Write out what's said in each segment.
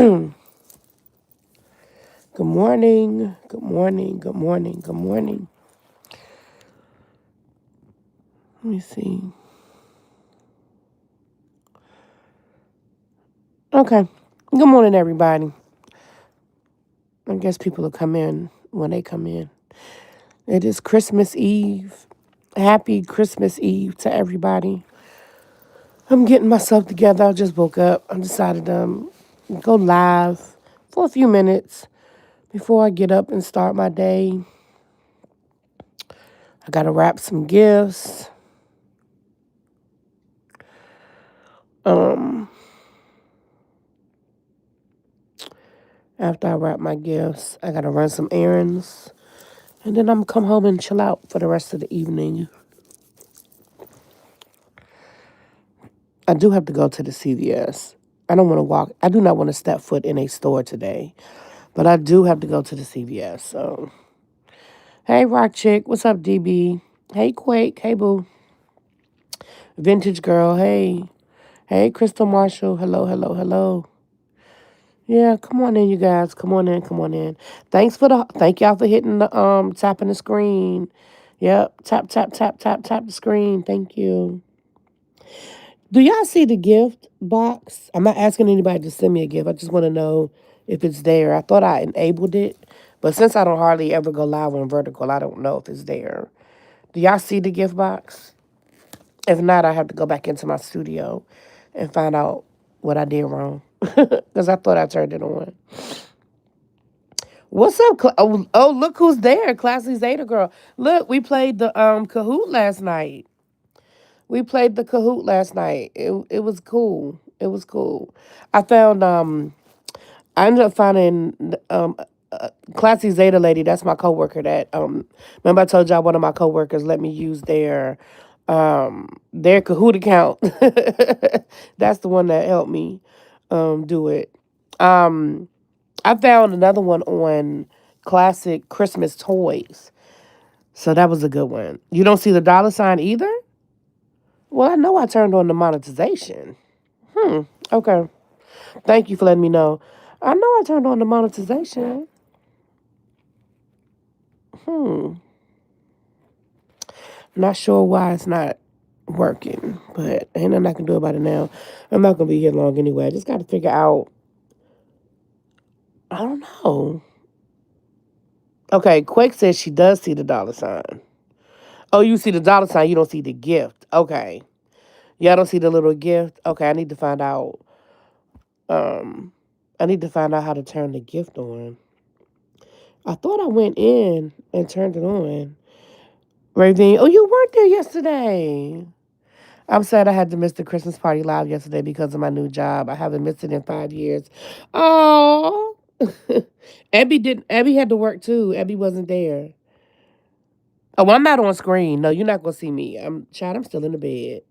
Good morning. Good morning. Good morning. Good morning. Let me see. Okay. Good morning, everybody. I guess people will come in when they come in. It is Christmas Eve. Happy Christmas Eve to everybody. I'm getting myself together. I just woke up. I decided to go live for a few minutes before I get up and start my day. I got to wrap some gifts. Um, After I wrap my gifts, I got to run some errands. And then I'm going to come home and chill out for the rest of the evening. I do have to go to the CVS. I don't want to walk. I do not want to step foot in a store today. But I do have to go to the CVS. So, hey, Rock Chick. What's up, DB? Hey, Quake. Hey, Boo. Vintage Girl. Hey. Hey, Crystal Marshall. Hello, hello, hello. Yeah, come on in, you guys. Come on in, come on in. Thank y'all for hitting the tapping the screen. Yep. Tap, tap, tap, tap, tap the screen. Thank you. Do y'all see the gift box? I'm not asking anybody to send me a gift. I just want to know if it's there. I thought I enabled it, but since I don't hardly ever go live on Vertical, I don't know if it's there. Do y'all see the gift box? If not, I have to go back into my studio and find out what I did wrong. Because I thought I turned it on. What's up? Oh, look who's there. Classy Zeta girl. Look, we played the Kahoot last night. We played the Kahoot last night. It was cool. It was cool. I found I ended up finding Classy Zeta lady. That's my coworker. That remember I told y'all one of my coworkers let me use their Kahoot account. That's the one that helped me do it. Um, I found another one on classic Christmas toys. So that was a good one. You don't see the dollar sign either? Well, I know I turned on the monetization. Okay. Thank you for letting me know. I know I turned on the monetization. Hmm. Not sure why it's not working, but ain't nothing I can do about it now. I'm not gonna be here long anyway. I just got to figure out. I don't know. Okay, Quake says she does see the dollar sign. Oh, you see the dollar sign. You don't see the gift. Okay. Y'all don't see the little gift. Okay, I need to find out. Um, I need to find out how to turn the gift on. I thought I went in and turned it on. Ravine, oh, you weren't there yesterday. I'm sad I had to miss the Christmas party live yesterday because of my new job. I haven't missed it in 5 years. Oh, Abby didn't. Abby had to work too. Abby wasn't there. Oh, well, I'm not on screen. No, you're not gonna see me. I'm still in the bed.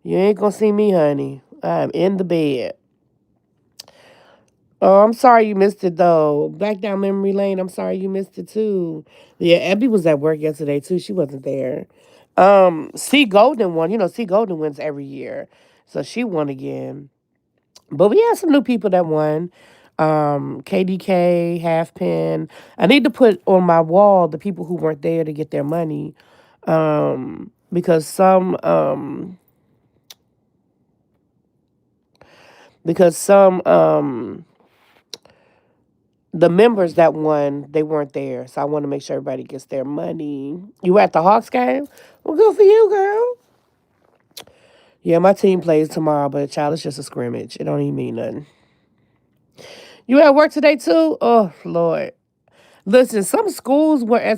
You ain't gonna see me, honey. I'm in the bed. Oh, I'm sorry you missed it though. Back down memory lane. I'm sorry you missed it too. Yeah, Abby was at work yesterday too. She wasn't there. C Golden won. You know, C Golden wins every year, so she won again. But we had some new people that won. KDK, Halfpin. I need to put on my wall the people who weren't there to get their money. Because some the members that won, they weren't there. So I want to make sure everybody gets their money. You were at the Hawks game? Well, good for you, girl. Yeah, my team plays tomorrow, but child, it's just a scrimmage. It don't even mean nothing. You at work today too? Oh Lord. Listen, some schools I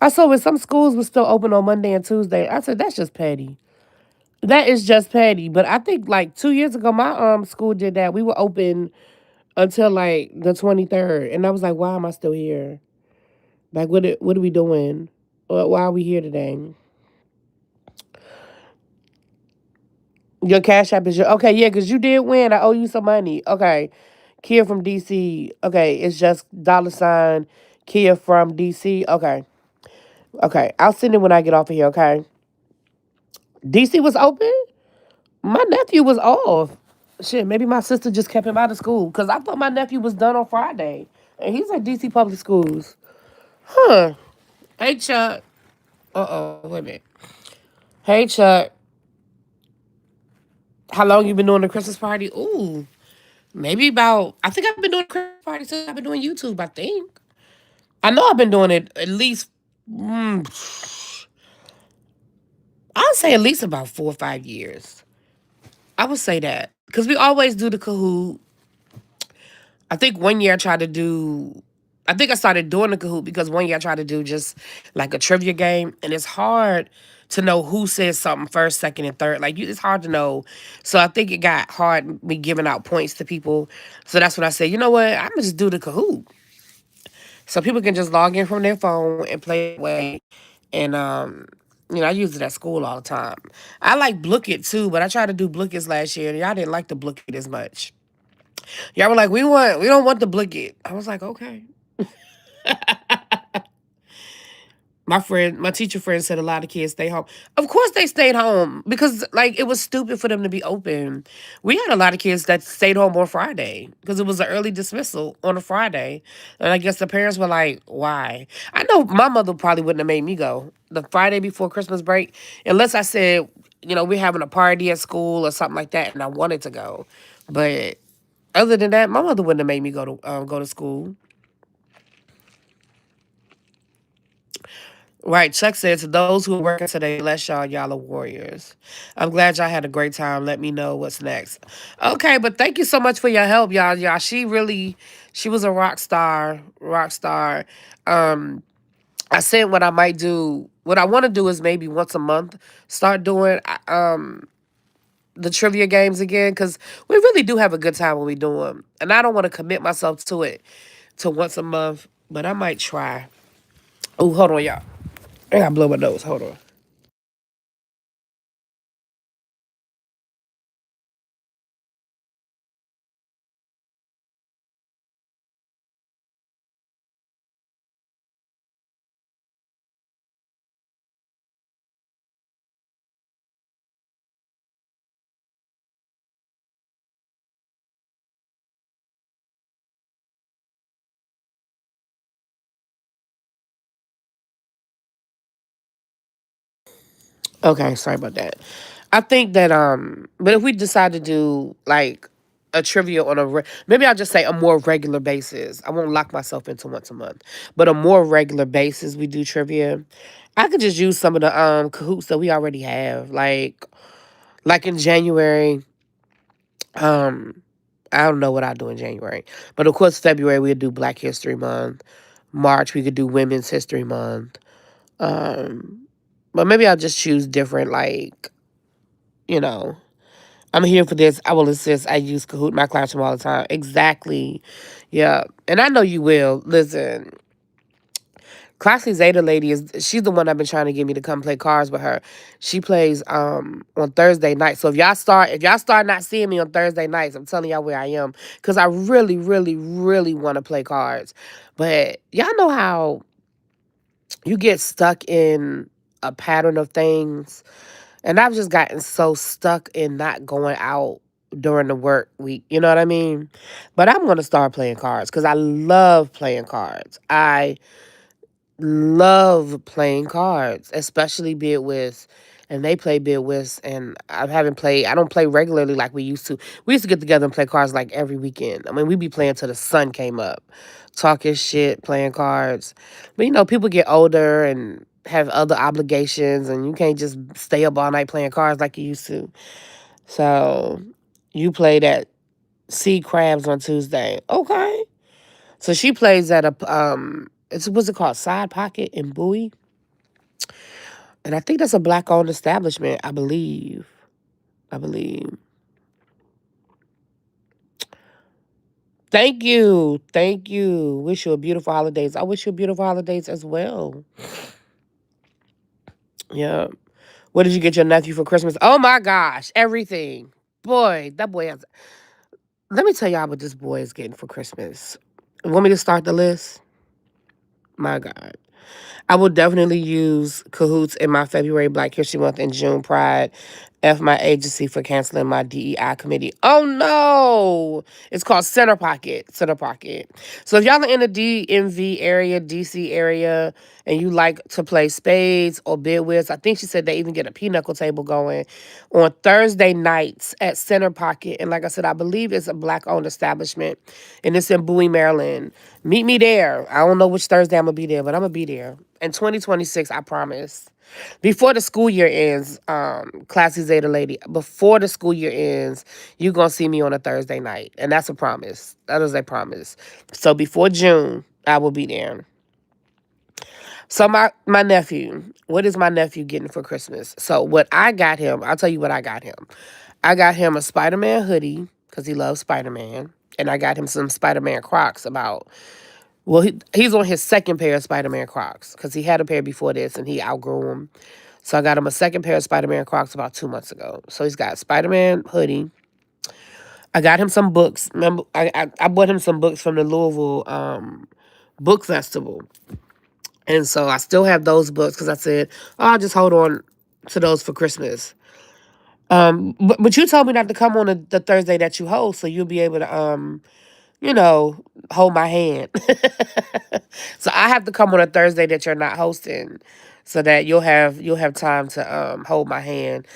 saw with some schools were still open on Monday and Tuesday. I said that's just petty. That is just petty. But I think like 2 years ago, my school did that. We were open until like the 23rd, and I was like, why am I still here? Like, what are we doing? Why are we here today? Your cash app is your okay, yeah, because you did win. I owe you some money. Okay, Kia from DC. Okay, it's just dollar sign Kia from DC. Okay, okay, I'll send it when I get off of here. Okay, DC was open. My nephew was off. Shit, maybe my sister just kept him out of school because I thought my nephew was done on Friday, and he's at DC Public Schools. Huh? Hey Chuck. Wait a minute. Hey Chuck. How long you been doing the Christmas party? Ooh, maybe about. I think I've been doing the Christmas party since I've been doing YouTube. I think. I know I've been doing it at least. Mm, I'll say at least about 4 or 5 years. I would say that because we always do the Kahoot. I think one year I tried to do. I think I started doing the Kahoot because one year I tried to do just like a trivia game, and it's hard to know who says something first, second, and third. Like it's hard to know. So I think it got hard me giving out points to people. So that's when I said, you know what, I'm gonna just do the Kahoot, so people can just log in from their phone and play that way. And I use it at school all the time. I like Blook It too, but I tried to do Blook It last year, and y'all didn't like the Blook It as much. Y'all were like, we don't want the Blook It. I was like, okay. My teacher friend said a lot of kids stay home. Of course they stayed home because like it was stupid for them to be open. We had a lot of kids that stayed home on Friday because it was an early dismissal on a Friday. And I guess the parents were like, why? I know my mother probably wouldn't have made me go the Friday before Christmas break unless I said, we're having a party at school or something like that and I wanted to go. But other than that, my mother wouldn't have made me go to school. Right. Chuck said to those who are working today, bless y'all. Y'all are warriors. I'm glad y'all had a great time. Let me know what's next. Okay, but thank you so much for your help, y'all. Y'all, she was a rock star. Rock star. Um, I said what I might do. What I want to do is maybe once a month start doing the trivia games again because we really do have a good time when we do them. And I don't want to commit myself to it to once a month, but I might try. Oh, hold on, y'all. I gotta blow my nose. Hold on. Okay, sorry about that. I think that but if we decide to do like a trivia on maybe I'll just say a more regular basis. I won't lock myself into once a month, but a more regular basis we do trivia. I could just use some of the Kahoots that we already have, like in January. Um, I don't know what I do in January, but of course February we'll do Black History Month. March we could do Women's History Month. Um, but maybe I'll just choose different you know. I'm here for this. I will insist. I use Kahoot in my classroom all the time. Exactly. Yeah. And I know you will. Listen, Classy Zeta lady she's the one I've been trying to get me to come play cards with her. She plays on Thursday night. So if y'all start not seeing me on Thursday nights, I'm telling y'all where I am. Cause I really, really, really want to play cards. But y'all know how you get stuck in a pattern of things. And I've just gotten so stuck in not going out during the work week. You know what I mean? But I'm going to start playing cards because I love playing cards. I love playing cards, especially bid whist. And they play bid whist, and I don't play regularly like we used to. We used to get together and play cards like every weekend. I mean, we'd be playing till the sun came up, talking shit, playing cards. But people get older and have other obligations, and you can't just stay up all night playing cards like you used to. So you played at Sea Crabs on Tuesday. Okay. So she plays at what's it called? Side Pocket in Bowie. And I think that's a black owned establishment, I believe. I believe. Thank you. Thank you. Wish you a beautiful holidays. I wish you a beautiful holidays as well. Yeah. What did you get your nephew for Christmas? Oh my gosh, everything. Boy, that boy has. Let me tell y'all what this boy is getting for Christmas. You want me to start the list? My God. I will definitely use Cahoots in my February Black History Month and June Pride. F my agency for canceling my DEI committee. Oh no! It's called Center Pocket. Center Pocket. So if y'all are in the DMV area, DC area, and you like to play spades or bidwits, I think she said they even get a pinochle table going on Thursday nights at Center Pocket. And like I said, I believe it's a black-owned establishment, and it's in Bowie, Maryland. Meet me there. I don't know which Thursday I'm gonna be there, but I'm gonna be there in 2026. I promise. Before the school year ends, Classy Zeta Lady, before the school year ends, you're going to see me on a Thursday night. And that's a promise. That is a promise. So before June, I will be there. So my nephew, what is my nephew getting for Christmas? So what I got him, I'll tell you what I got him. I got him a Spider-Man hoodie because he loves Spider-Man. And I got him some Spider-Man Crocs he's on his second pair of Spider-Man Crocs because he had a pair before this and he outgrew them. So I got him a second pair of Spider-Man Crocs about 2 months ago. So he's got a Spider-Man hoodie. I got him some books. Remember, I bought him some books from the Louisville Book Festival. And so I still have those books because I said, oh, I'll just hold on to those for Christmas. But you told me not to come on the Thursday that you host, so you'll be able to hold my hand. So I have to come on a Thursday that you're not hosting so that you'll have time to hold my hand.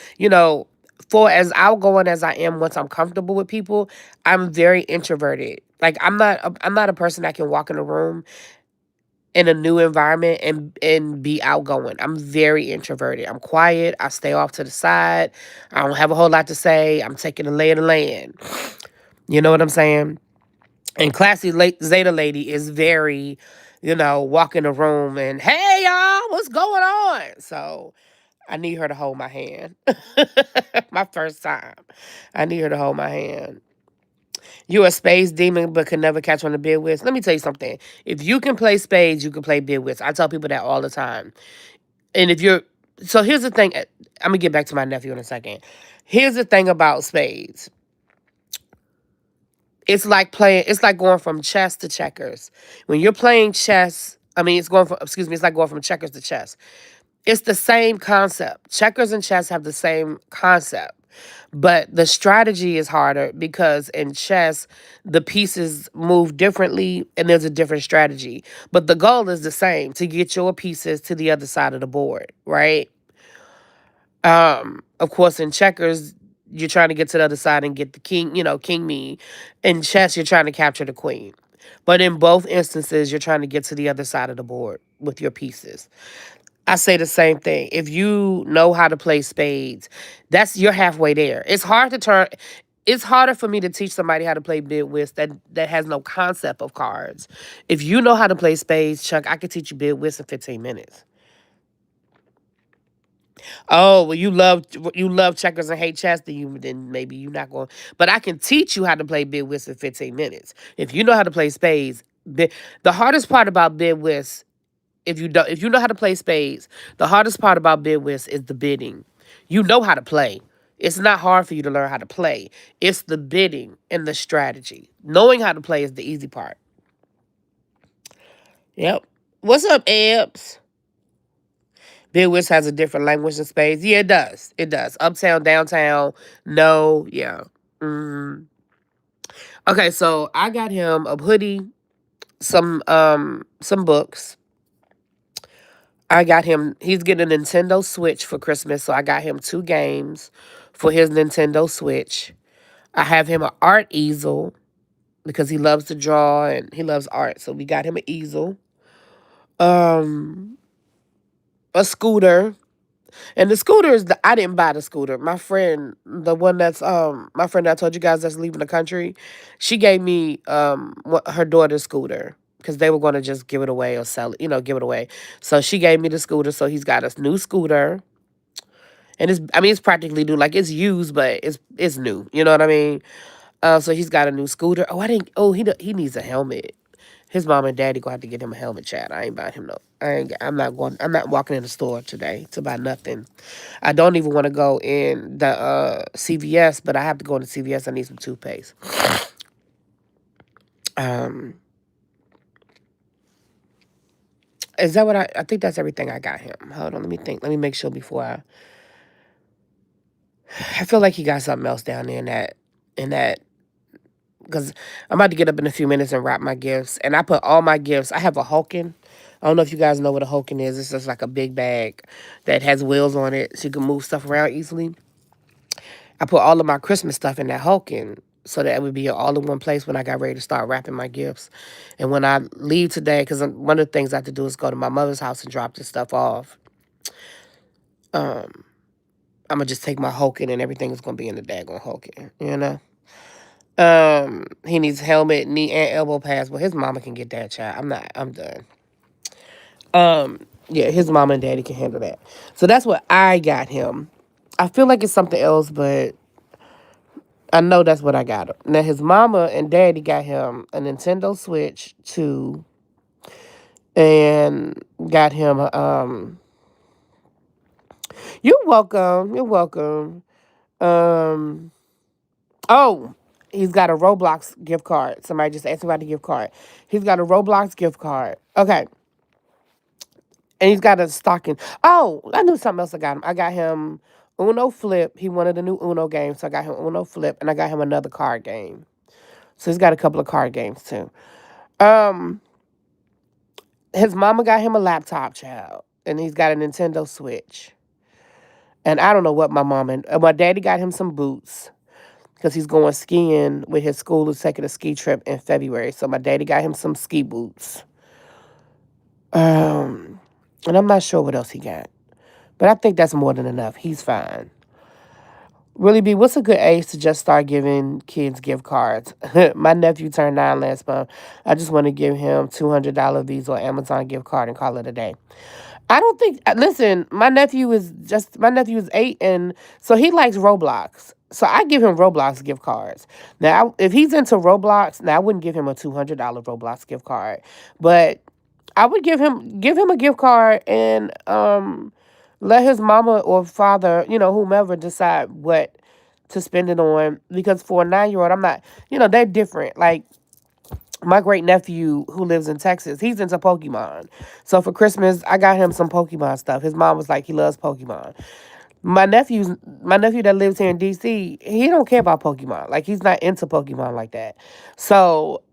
For as outgoing as I am once I'm comfortable with people, I'm very introverted. Like I'm not a person that can walk in a room in a new environment and be outgoing. I'm very introverted. I'm quiet. I stay off to the side. I don't have a whole lot to say. I'm taking the lay of the land. You know what I'm saying? And Classy Zeta Lady is very, walk in the room and, hey, y'all, what's going on? So I need her to hold my hand. My first time. I need her to hold my hand. You're a spades demon but can never catch on the bidwits. Let me tell you something. If you can play spades, you can play bidwits. I tell people that all the time. And so here's the thing. I'm going to get back to my nephew in a second. Here's the thing about spades. It's like going from chess to checkers. When you're playing chess, it's like going from checkers to chess. It's the same concept. Checkers and chess have the same concept. But the strategy is harder because in chess, the pieces move differently and there's a different strategy. But the goal is the same, to get your pieces to the other side of the board, right? Of course, in checkers, you're trying to get to the other side and get the king, king me. In chess, you're trying to capture the queen. But in both instances, you're trying to get to the other side of the board with your pieces. I say the same thing. If you know how to play spades, you're halfway there. It's harder for me to teach somebody how to play bidwits that has no concept of cards. If you know how to play spades, Chuck, I could teach you bidwits in 15 minutes. Oh, well, you love checkers and hate chess, then maybe you're not going. But I can teach you how to play bidwits in 15 minutes. If you know how to play spades, the hardest part about bidwits, if you know how to play spades, the hardest part about bidwits is the bidding. You know how to play. It's not hard for you to learn how to play. It's the bidding and the strategy. Knowing how to play is the easy part. Yep. What's up, Ebs? Bidwits has a different language than spades. Yeah, it does. It does. Uptown, downtown. No, yeah. Okay, so I got him a hoodie, some books. He's getting a Nintendo Switch for Christmas, so I got him 2 games for his Nintendo Switch. I have him an art easel because he loves to draw and he loves art, so we got him an easel. Um, a scooter. And the scooter I didn't buy the scooter. My friend, the one my friend that I told you guys that's leaving the country, she gave me her daughter's scooter because they were going to just give it away or sell it, give it away. So she gave me the scooter. So he's got a new scooter, and it's practically new. Like, it's used, but it's new. You know what I mean? So he's got a new scooter. Oh, I didn't. Oh, he needs a helmet. His mom and daddy gonna have to get him a helmet, Chad. I ain't buying him no. I'm not going. I'm not walking in the store today to buy nothing. I don't even want to go in the CVS, but I have to go into CVS. I need some toothpaste. Is that what I think that's everything I got him. Hold on, let me think. Let me make sure before I feel like he got something else down there in that because I'm about to get up in a few minutes and wrap my gifts. And I put all my gifts. I have a Hulkin. I don't know if you guys know what a Hulkin is. It's just like a big bag that has wheels on it so you can move stuff around easily. I put all of my Christmas stuff in that Hulkin so that it would be all in one place when I got ready to start wrapping my gifts. And when I leave today, because one of the things I have to do is go to my mother's house and drop this stuff off. Um, I'm gonna just take my Hulkin and everything is gonna be in the daggone Hulkin, you know. He needs helmet, knee, and elbow pads. Well, his mama can get that, child. I'm not. I'm done. Yeah, his mama and daddy can handle that. So that's what I got him. I feel like it's something else, but I know that's what I got him. Now his mama and daddy got him a Nintendo Switch 2 and got him you're welcome. You're welcome. Um oh, he's got a Roblox gift card. Somebody just asked me about the gift card. He's got a Roblox gift card. Okay. And he's got a stocking. Oh, I knew something else I got him. I got him Uno Flip. He wanted a new Uno game, so I got him Uno Flip, and I got him another card game. So he's got a couple of card games too. Um, his mama got him a laptop, child, and he's got a Nintendo Switch. And I don't know what my daddy got him some boots because he's going skiing with his school who's taking a ski trip in February. So my daddy got him some ski boots. And I'm not sure what else he got. But I think that's more than enough. He's fine. Really, B, what's a good age to just start giving kids gift cards? My nephew turned 9 last month. I just want to give him $200 Visa or Amazon gift card and call it a day. I don't think. Listen, my nephew is 8, and so he likes Roblox. So I give him Roblox gift cards. Now, if he's into Roblox, now I wouldn't give him a $200 Roblox gift card, but I would give him a gift card and let his mama or father, whomever, decide what to spend it on. Because for a 9-year-old, I'm not, they're different. Like my great nephew who lives in Texas, he's into Pokemon. So for Christmas, I got him some Pokemon stuff. His mom was like, he loves Pokemon. My nephew that lives here in DC, he don't care about Pokemon. Like he's not into Pokemon like that. So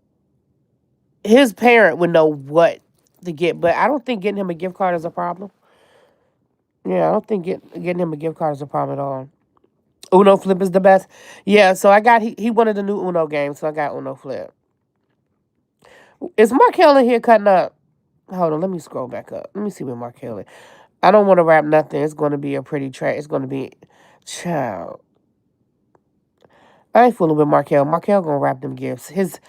his parent would know what to get, but I don't think getting him a gift card is a problem. Yeah, I don't think getting him a gift card is a problem at all. Uno Flip is the best. Yeah, so he wanted a new Uno game, so I got Uno Flip. Is Markel in here cutting up? Hold on, let me scroll back up. Let me see where Markel is. I don't want to wrap nothing. It's going to be a pretty track. It's going to be, child. I ain't fooling with Markel. Markel gonna wrap them gifts. His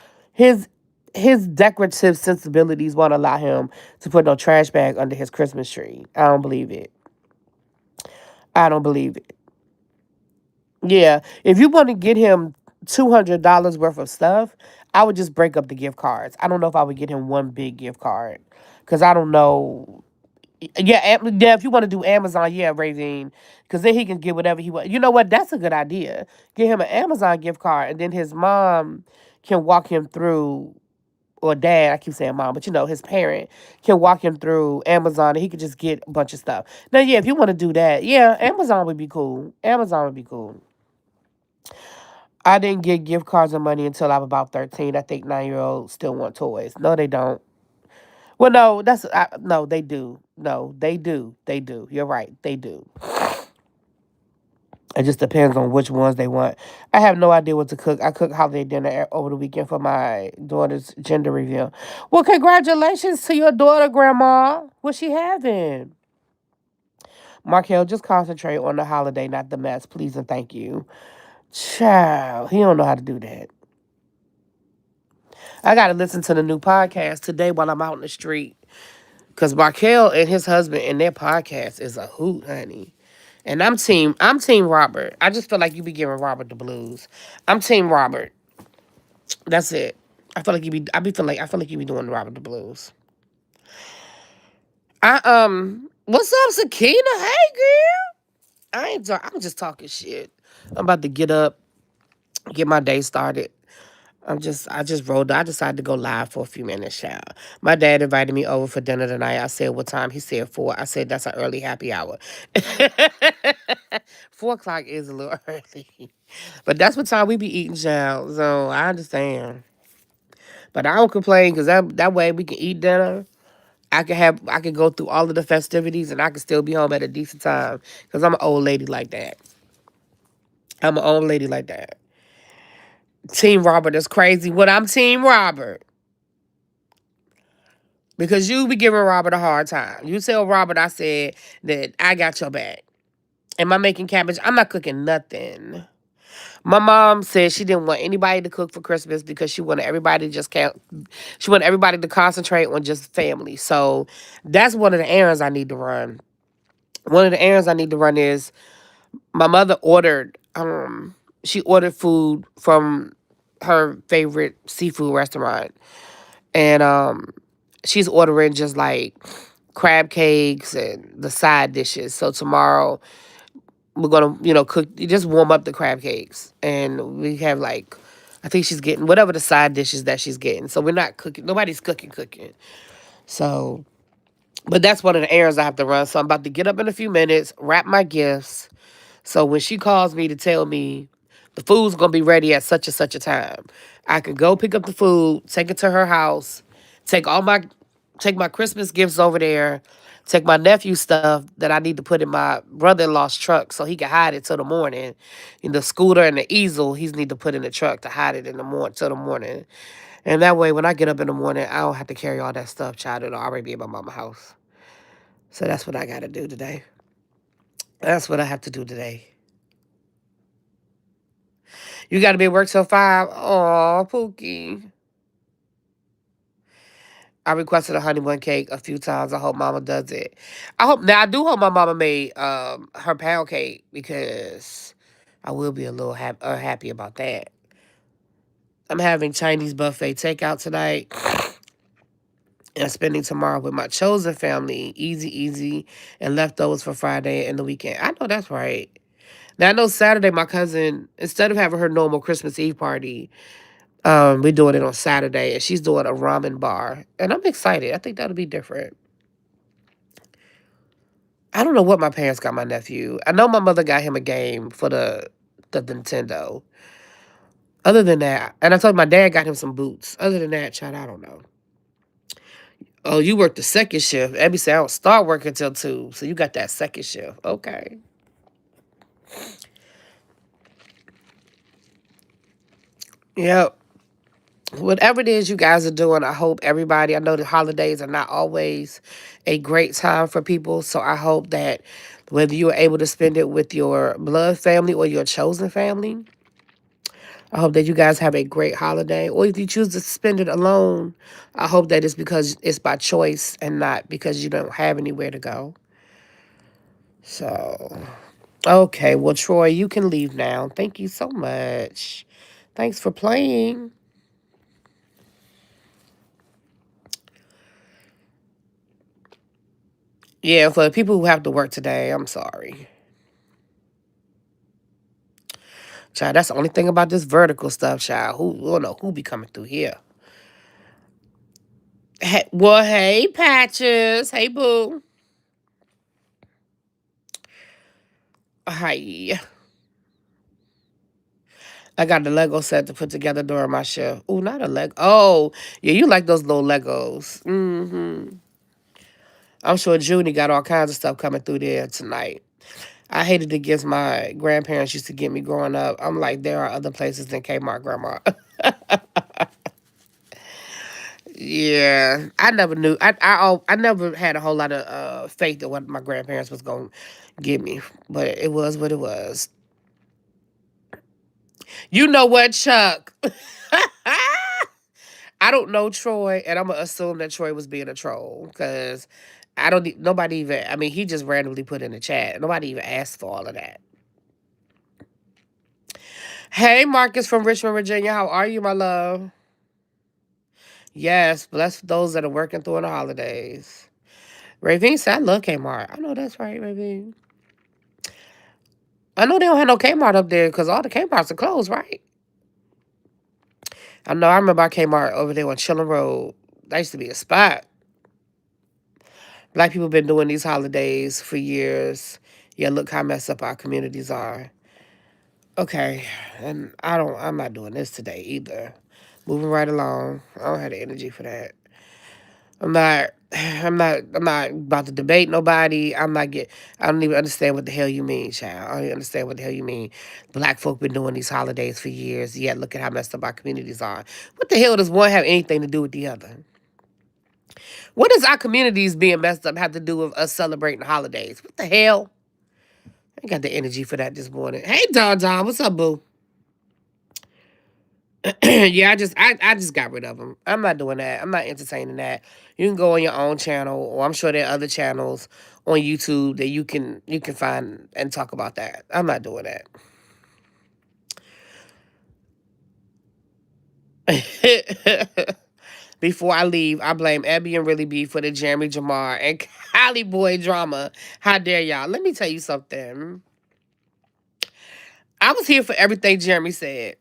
his decorative sensibilities won't allow him to put no trash bag under his Christmas tree. I don't believe it. I don't believe it. Yeah, if you want to get him $200 worth of stuff, I would just break up the gift cards. I don't know if I would get him one big gift card because I don't know. Yeah, yeah. If you want to do Amazon, yeah, Ravine, because then he can get whatever he wants. You know what? That's a good idea. Get him an Amazon gift card, and then his mom can walk him through, or dad. I keep saying mom, but his parent can walk him through Amazon, and he could just get a bunch of stuff. Now, yeah, if you want to do that, yeah, Amazon would be cool. Amazon would be cool. I didn't get gift cards and money until I was about 13. I think 9-year-olds still want toys. No, they don't. Well, no, no, they do. No, they do. They do. You're right. They do. It just depends on which ones they want. I have no idea what to cook. I cooked holiday dinner over the weekend for my daughter's gender reveal. Well, congratulations to your daughter, Grandma. What's she having? Markel, just concentrate on the holiday, not the mess, please and thank you. Child, he don't know how to do that. I got to listen to the new podcast today while I'm out in the street. Because Markel and his husband and their podcast is a hoot, honey. And I'm team Robert. I just feel like you be giving Robert the blues. I'm team Robert. That's it. I feel like you be doing Robert the blues. What's up, Sakina? Hey girl. I'm just talking shit. I'm about to get up, get my day started. I decided to go live for a few minutes, child. My dad invited me over for dinner tonight. I said, what time? He said 4. I said, that's an early happy hour. 4 o'clock is a little early. But that's what time we be eating, child. So I understand. But I don't complain because that way we can eat dinner. I can go through all of the festivities and I can still be home at a decent time. Because I'm an old lady like that. I'm an old lady like that. Team Robert is crazy. What I'm Team Robert. Because you be giving Robert a hard time. You tell Robert I said that I got your back. Am I making cabbage? I'm not cooking nothing. My mom said she didn't want anybody to cook for Christmas because she wanted everybody to just she wanted everybody to concentrate on just family. So that's one of the errands I need to run. One of the errands I need to run is my mother ordered she ordered food from her favorite seafood restaurant. And she's ordering just like crab cakes and the side dishes. So tomorrow we're gonna, cook, just warm up the crab cakes, and we have like, I think she's getting whatever the side dishes that she's getting. So we're not cooking. Nobody's cooking. So, but that's one of the errands I have to run. So I'm about to get up in a few minutes, wrap my gifts. So when she calls me to tell me the food's gonna be ready at such and such a time, I can go pick up the food, take it to her house, take all my take my Christmas gifts over there, take my nephew's stuff that I need to put in my brother-in-law's truck so he can hide it till the morning. And the scooter and the easel he's need to put in the truck to hide it in the morning till the morning. And that way when I get up in the morning, I don't have to carry all that stuff, child. It'll already be in my mama's house. So that's what I gotta do today. That's what I have to do today. You got to be at work till 5. Aw, Pookie. I requested a honey bun cake a few times. I hope Mama does it. I do hope my mama made her pound cake because I will be a little happy about that. I'm having Chinese buffet takeout tonight and spending tomorrow with my chosen family. Easy, and leftovers for Friday and the weekend. I know that's right. Now I know Saturday my cousin, instead of having her normal Christmas Eve party, we're doing it on Saturday, and she's doing a ramen bar, and I'm excited. I think that'll be different. I don't know what my parents got my nephew. I know my mother got him a game for the Nintendo. Other than that, and I told my dad got him some boots. Other than that, child, I don't know. Oh, you work the second shift. Abby said I don't start working until 2, so you got that second shift. Okay. Yep. Whatever it is you guys are doing, I hope everybody, I know the holidays are not always a great time for people. So I hope that whether you are able to spend it with your blood family or your chosen family, I hope that you guys have a great holiday. Or if you choose to spend it alone, I hope that it's because it's by choice and not because you don't have anywhere to go. So, okay. Well, Troy, you can leave now. Thank you so much. Thanks for playing. Yeah, for the people who have to work today, I'm sorry. Child, that's the only thing about this vertical stuff, child. We don't know who be coming through here. Hey, well, hey, Patches. Hey, boo. Hi. I got the Lego set to put together during my shift. Oh, not a Lego. Oh, yeah, you like those little Legos. I'm sure Junie got all kinds of stuff coming through there tonight. I hated the gifts my grandparents used to get me growing up. I'm like, there are other places than Kmart, Grandma. Yeah, I never knew. I never had a whole lot of faith in what my grandparents was gonna give me, but it was what it was. You know what, Chuck? I don't know Troy, and I'm gonna assume that Troy was being a troll because I don't. Nobody even. I mean, he just randomly put in the chat. Nobody even asked for all of that. Hey, Marcus from Richmond, Virginia. How are you, my love? Yes, bless those that are working through the holidays. Ravine said, I love Kmart. I know that's right, Ravine. I know they don't have no Kmart up there because all the Kmarts are closed, right? I know I remember I came out over there on Chilling Road. That used to be a spot. Black people been doing these holidays for years. Yeah, look how messed up our communities are. Okay, and I'm not doing this today either. Moving right along. I don't have the energy for that. I'm not about to debate nobody. I don't even understand what the hell you mean, child. I don't even understand what the hell you mean. Black folk been doing these holidays for years, yet look at how messed up our communities are. What the hell does one have anything to do with the other? What does our communities being messed up have to do with us celebrating holidays? What the hell? I ain't got the energy for that this morning. Hey Don, what's up, boo? Yeah, I just got rid of them. I'm not doing that. I'm not entertaining that. You can go on your own channel, or I'm sure there are other channels on YouTube that you can find and talk about that. I'm not doing that. Before I leave, I blame Abby and Really B for the Jeremy Jamar and Cali Boy drama. How dare y'all? Let me tell you something. I was here for everything Jeremy said.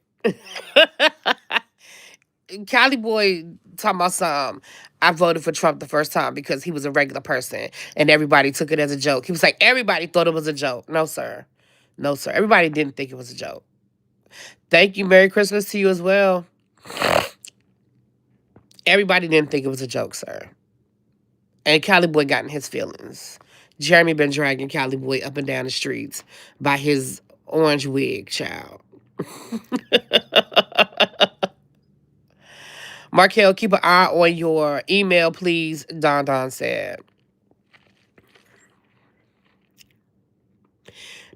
Cali Boy talking about some. I voted for Trump the first time because he was a regular person and everybody took it as a joke. He was like, everybody thought it was a joke. No, sir. No, sir. Everybody didn't think it was a joke. Thank you. Merry Christmas to you as well. Everybody didn't think it was a joke, sir. And Cali Boy got in his feelings. Jeremy been dragging Cali Boy up and down the streets by his orange wig, child. Markel, keep an eye on your email, please, Don said.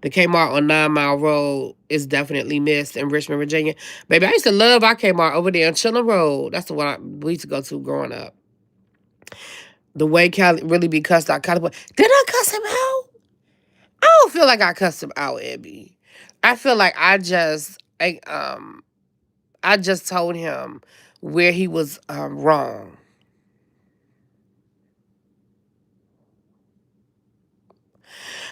The Kmart on 9 Mile Road is definitely missed in Richmond, Virginia. Baby, I used to love our Kmart over there on Chilling Road. That's the one we used to go to growing up. The way Cali really be cussed out. Cali Boy. Did I cuss him out? I don't feel like I cussed him out, Abby. I feel like I just told him where he was wrong.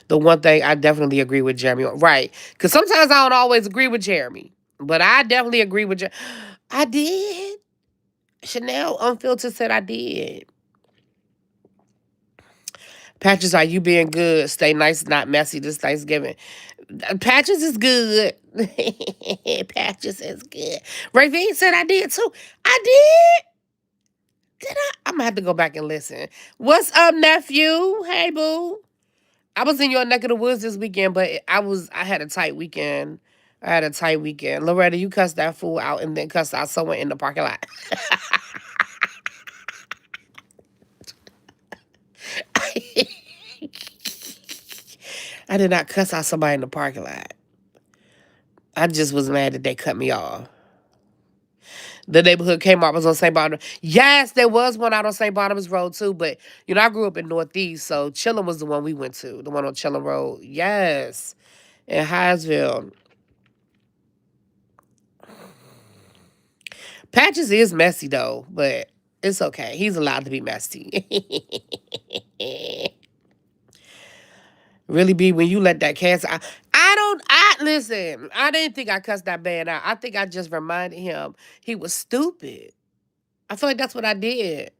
The one thing I definitely agree with Jeremy on. Right. Because sometimes I don't always agree with Jeremy. But I definitely agree with Jeremy. I did. Chanel Unfiltered said I did. Patches, are you being good? Stay nice, not messy this Thanksgiving. Patches is good. Patches is good. Ravine said I did too. I did. Did I? I'm gonna have to go back and listen. What's up, nephew? Hey, boo. I was in your neck of the woods this weekend, but I had a tight weekend. I had a tight weekend. Loretta, you cussed that fool out and then cussed out someone in the parking lot. I did not cuss out somebody in the parking lot. I just was mad that they cut me off. The neighborhood Kmart was on St. Barnabas. Yes, there was one out on St. Barnabas Road too, but I grew up in Northeast, so Chillin was the one we went to, the one on Chillin Road. Yes, in Hyattsville. Patches is messy though, but it's okay. He's allowed to be messy. Really be when you let that cancer out. I listen, I didn't think I cussed that man out. I think I just reminded him he was stupid. I feel like that's what I did.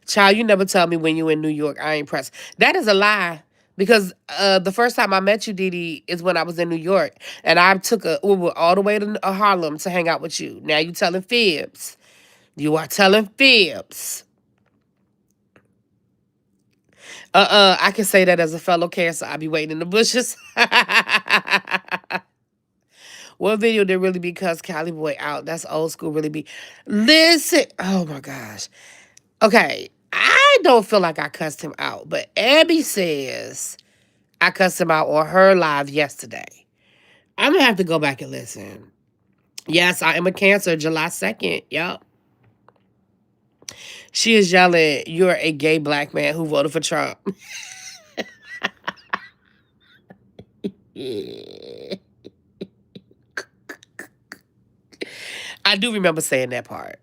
Child, you never tell me when you in New York, I ain't pressed. That is a lie. Because the first time I met you, Didi, is when I was in New York. And I took a Uber all the way to Harlem to hang out with you. Now you telling fibs. You are telling fibs. I can say that as a fellow cancer. I be waiting in the bushes. What video did Really Be cuss Cali Boy out? That's old school Really Be. Listen. Oh my gosh. Okay. I don't feel like I cussed him out. But Abby says I cussed him out on her live yesterday. I'm going to have to go back and listen. Yes, I am a Cancer, July 2nd. Yup. She is yelling, you're a gay black man who voted for Trump. I do remember saying that part.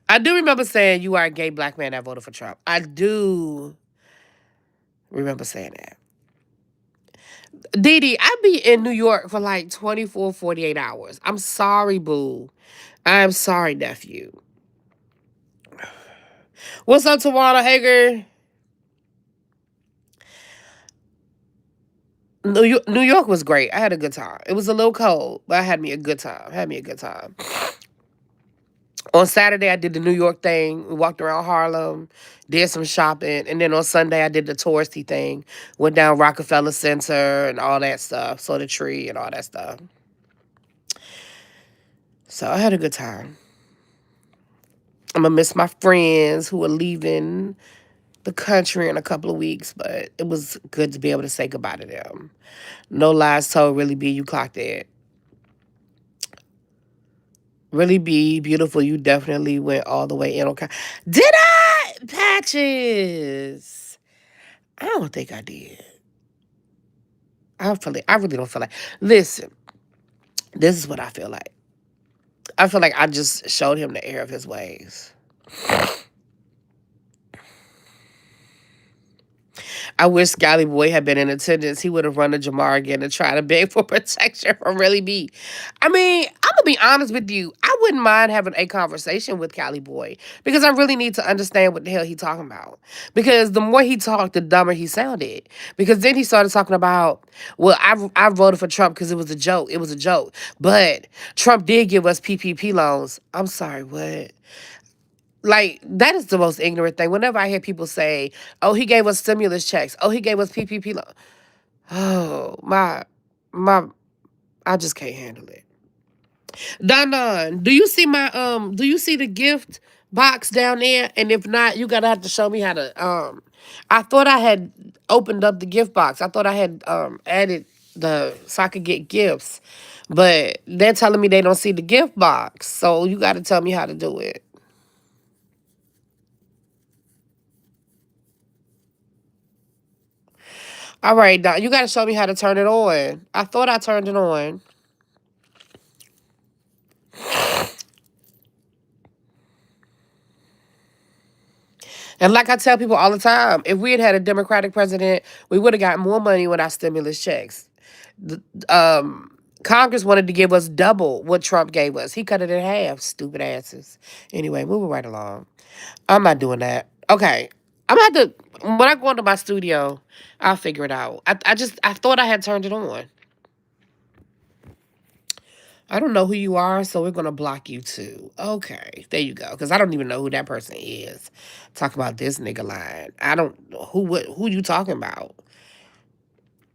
I do remember saying you are a gay black man that voted for Trump. I do remember saying that. Dee, I be in New York for like 24, 48 hours. I'm sorry, boo. I'm sorry, nephew. What's up, Tawana Hager? New York was great. I had a good time. It was a little cold, but I had me a good time. Had me a good time. On Saturday, I did the New York thing. We walked around Harlem, did some shopping, and then on Sunday, I did the touristy thing. Went down Rockefeller Center and all that stuff. Saw the tree and all that stuff. So I had a good time. I'm gonna miss my friends who are leaving the country in a couple of weeks, but it was good to be able to say goodbye to them. No lies told, really be you clocked it. Really be beautiful. You definitely went all the way in. Okay, did I? Patches. I don't think I did. I really don't feel like. Listen, this is what I feel like. I feel like I just showed him the error of his ways. I wish Scally Boy had been in attendance. He would have run to Jamar again and tried to beg for protection from Really B. I mean, I'm going to be honest with you. I wouldn't mind having a conversation with Cali Boy because I really need to understand what the hell he talking about. Because the more he talked, the dumber he sounded. Because then he started talking about, well, I voted for Trump because it was a joke. It was a joke. But Trump did give us PPP loans. I'm sorry, what? Like, that is the most ignorant thing. Whenever I hear people say, oh, he gave us stimulus checks. Oh, he gave us PPP loan. Oh, my, I just can't handle it. Don, do you see the gift box down there? And if not, you gotta have to show me how to, I thought I had opened up the gift box. I thought I had, added so I could get gifts. But they're telling me they don't see the gift box. So you gotta tell me how to do it. All right, Don, you got to show me how to turn it on. I thought I turned it on. And like I tell people all the time, if we had a Democratic president, we would have got more money with our stimulus checks. The, Congress wanted to give us double what Trump gave us. He cut it in half, stupid asses. Anyway, moving right along. I'm not doing that. Okay. I'm gonna have to, when I go into my studio, I'll figure it out. I thought I had turned it on. I don't know who you are, so we're gonna block you too. Okay, there you go. Because I don't even know who that person is. Talk about this nigga line. I don't who you talking about.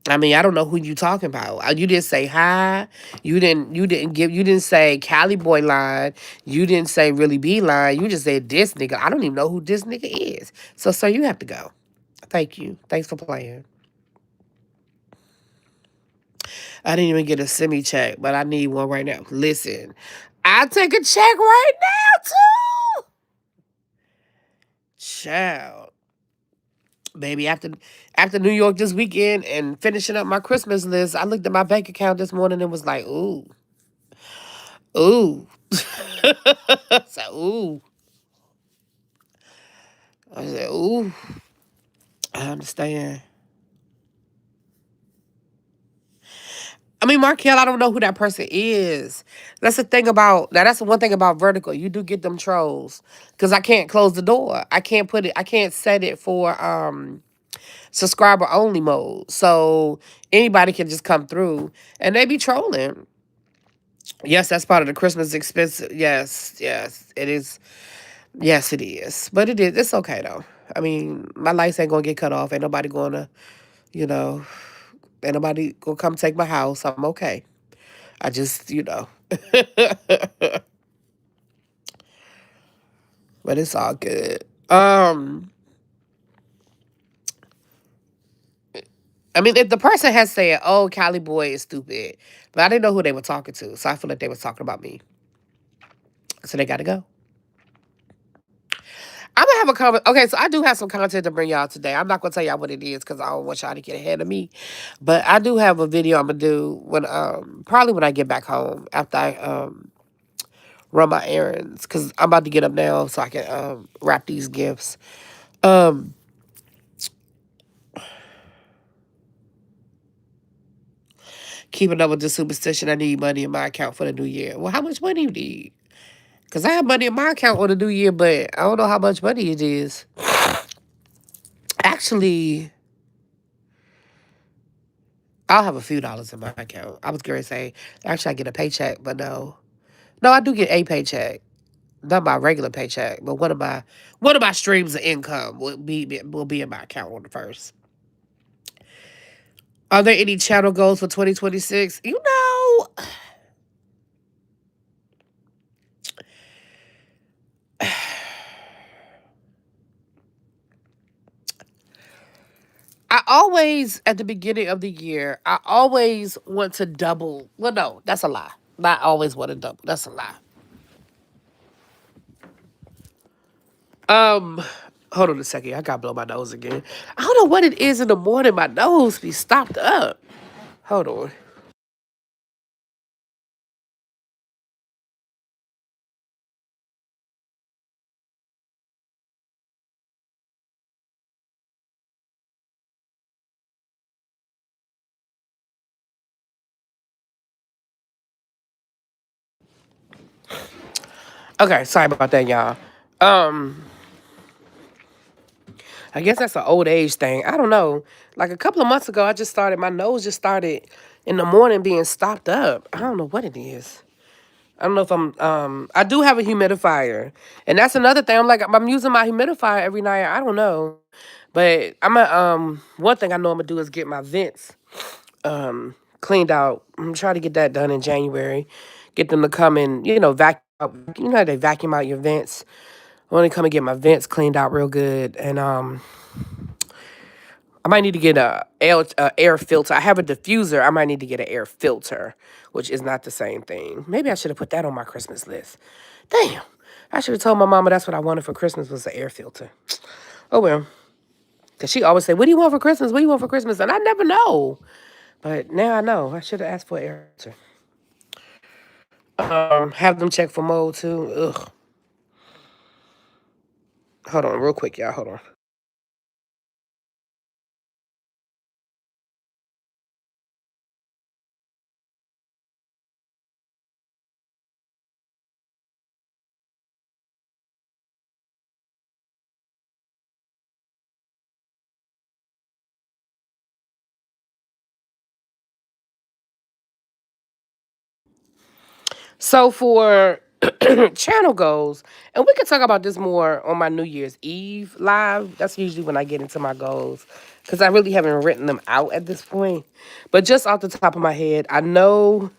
I mean, I don't know who you talking about. You didn't say hi. You didn't say Cali Boy line. You didn't say Really B line. You just said this nigga. I don't even know who this nigga is. So sir, you have to go. Thank you. Thanks for playing. I didn't even get a semi check, but I need one right now. Listen, I'll take a check right now too. Child. Baby, after New York this weekend and finishing up my Christmas list, I looked at my bank account this morning and was like, ooh. Ooh. So, ooh. I said, ooh. I understand. I mean, Markel, I don't know who that person is. That's the thing about now. That's the one thing about Vertical. You do get them trolls because I can't close the door. I can't put it. I can't set it for subscriber only mode. So anybody can just come through and they be trolling. Yes, that's part of the Christmas expense. Yes, yes, it is. Yes, it is. But it is. It's okay though. I mean, my lights ain't gonna get cut off. Ain't nobody gonna, you know, ain't nobody gonna come take my house. I'm okay. I just, but it's all good. I mean, if the person has said, "Oh, Cali Boy is stupid," but I didn't know who they were talking to, so I feel like they were talking about me. So they got to go. I'm gonna have a comment. Okay, so I do have some content to bring y'all today. I'm not gonna tell y'all what it is because I don't want y'all to get ahead of me. But I do have a video I'm gonna do when probably when I get back home after I run my errands because I'm about to get up now so I can wrap these gifts. Um Keeping up with the superstition, I need money in my account for the new year. Well, how much money you need? Because I have money in my account for the new year, but I don't know how much money it is. Actually, I'll have a few dollars in my account. I was going to say, actually, I get a paycheck, but no. No, I do get a paycheck. Not my regular paycheck, but one of my streams of income will be in my account on the first. Are there any channel goals for 2026? I always, at the beginning of the year, I always want to double. Well, no, that's a lie. Not always want to double. That's a lie. Um, Hold on a second. I gotta blow my nose again. I don't know what it is in the morning. My nose be stopped up. Hold on. Okay, sorry about that, y'all. Um, I guess that's an old age thing. I don't know. Like a couple of months ago, my nose just started in the morning being stopped up. I don't know what it is. I don't know if I do have a humidifier. And that's another thing. I'm using my humidifier every night. I don't know. But one thing I know I'm gonna do is get my vents cleaned out. I'm trying to get that done in January. Get them to come and, vacuum out. You know how they vacuum out your vents. I want to come and get my vents cleaned out real good. And I might need to get a air filter. I have a diffuser. I might need to get an air filter, which is not the same thing. Maybe I should have put that on my Christmas list. Damn. I should have told my mama that's what I wanted for Christmas was an air filter. Oh, well. Because she always say, what do you want for Christmas? What do you want for Christmas? And I never know. But now I know. I should have asked for an air filter. Have them check for mold, too. Ugh. Hold on real quick, y'all. Hold on. So for channel goals, and we can talk about this more on my New Year's Eve live. That's usually when I get into my goals because I really haven't written them out at this point. But just off the top of my head, I know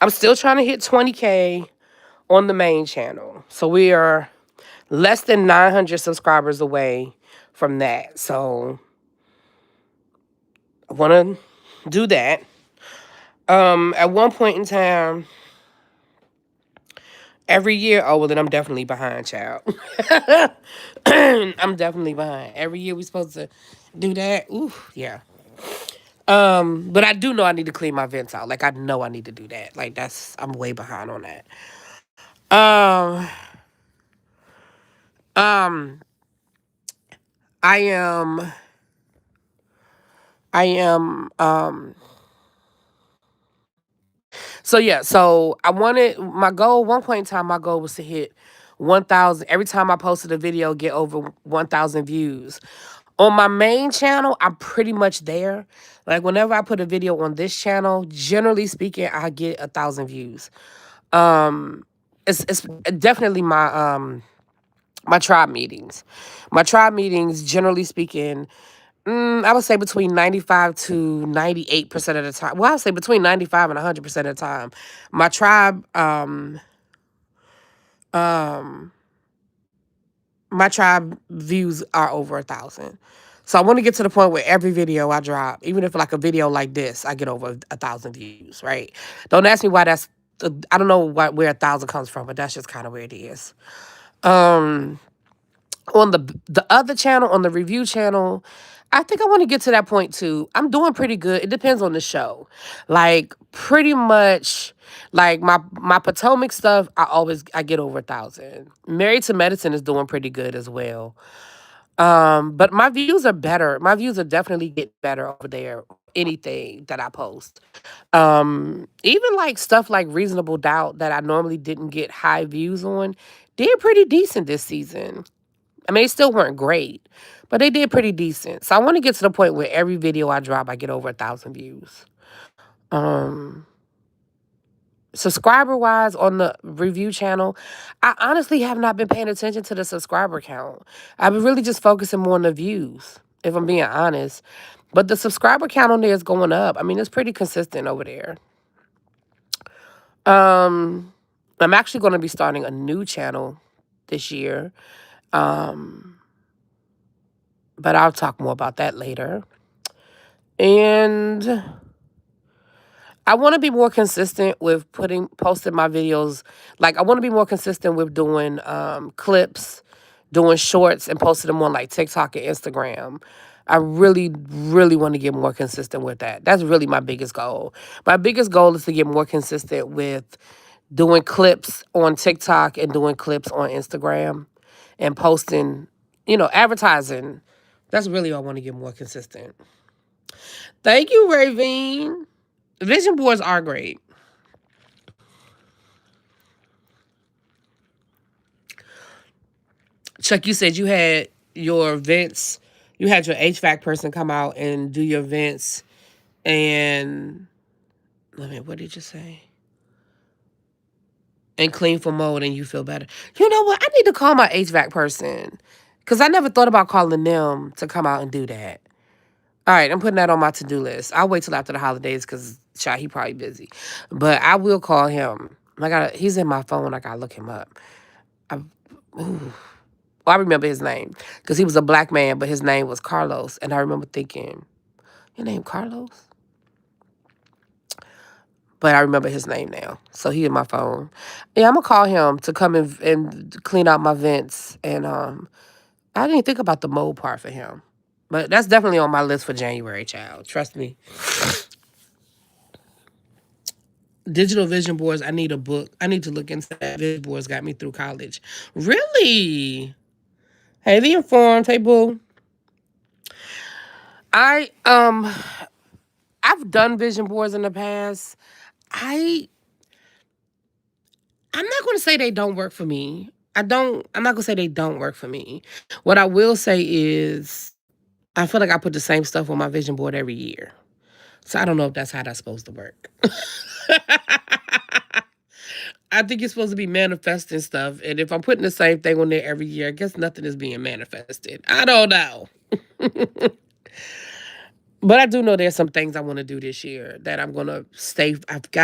I'm still trying to hit 20K on the main channel. So we are less than 900 subscribers away from that. So I want to do that. At one point in time, every year, oh, well, then I'm definitely behind, child. I'm definitely behind. Every year we supposed to do that. Ooh, yeah. But I do know I need to clean my vents out. Like, I know I need to do that. Like, I'm way behind on that. Um, um, I am, I am, so yeah, so my goal, one point in time, my goal was to hit 1,000. Every time I posted a video, get over 1,000 views. On my main channel, I'm pretty much there. Like whenever I put a video on this channel, generally speaking, I get 1,000 views. It's definitely my tribe meetings. My tribe meetings, generally speaking, I would say between 95 to 98% of the time. Well, I would say between 95 and 100% of the time. My tribe, um, my tribe views are over 1,000. So I want to get to the point where every video I drop, even if like a video like this, I get over 1,000 views, right? Don't ask me why I don't know where 1,000 comes from, but that's just kind of where it is. Um, on the other channel, on the review channel, I think I want to get to that point too. I'm doing pretty good. It depends on the show. Like pretty much like my Potomac stuff, I get over 1,000. Married to Medicine is doing pretty good as well. But my views are better. My views are definitely getting better over there. anything that I post. Even like stuff like Reasonable Doubt that I normally didn't get high views on, did pretty decent this season. I mean, they still weren't great, but they did pretty decent. So I want to get to the point where every video I drop, I get over 1,000 views. Um, Subscriber wise on the review channel, I honestly have not been paying attention to the subscriber count. I've been really just focusing more on the views, if I'm being honest. But the subscriber count on there is going up. I mean, it's pretty consistent over there. I'm actually going to be starting a new channel this year. But I'll talk more about that later. And I want to be more consistent with posting my videos. Like, I want to be more consistent with doing clips, doing shorts, and posting them on like TikTok and Instagram. I really, really want to get more consistent with that. That's really my biggest goal. My biggest goal is to get more consistent with doing clips on TikTok and doing clips on Instagram and posting, advertising. That's really what I want to get more consistent. Thank you, Ravine. Vision boards are great. Chuck, you said you had your vents, you had your HVAC person come out and do your vents and, what did you say? And clean for mold and you feel better. You know what? I need to call my HVAC person because I never thought about calling them to come out and do that. All right, I'm putting that on my to-do list. I'll wait till after the holidays because, he probably busy. But I will call him. He's in my phone. I got to look him up. I remember his name because he was a black man, but his name was Carlos. And I remember thinking, your name Carlos? But I remember his name now. So he in my phone. Yeah, I'm going to call him to come and clean out my vents. And I didn't think about the mold part for him. But that's definitely on my list for January, child. Trust me. Digital vision boards, I need a book. I need to look into that. Vision boards got me through college. Really? Hey, The Informed. Hey, boo. I've done vision boards in the past. I'm not going to say they don't work for me. I'm not going to say they don't work for me. What I will say is I feel like I put the same stuff on my vision board every year. So I don't know if that's how that's supposed to work. I think you're supposed to be manifesting stuff. And if I'm putting the same thing on there every year, I guess nothing is being manifested. I don't know. But I do know there's some things I want to do this year that I've got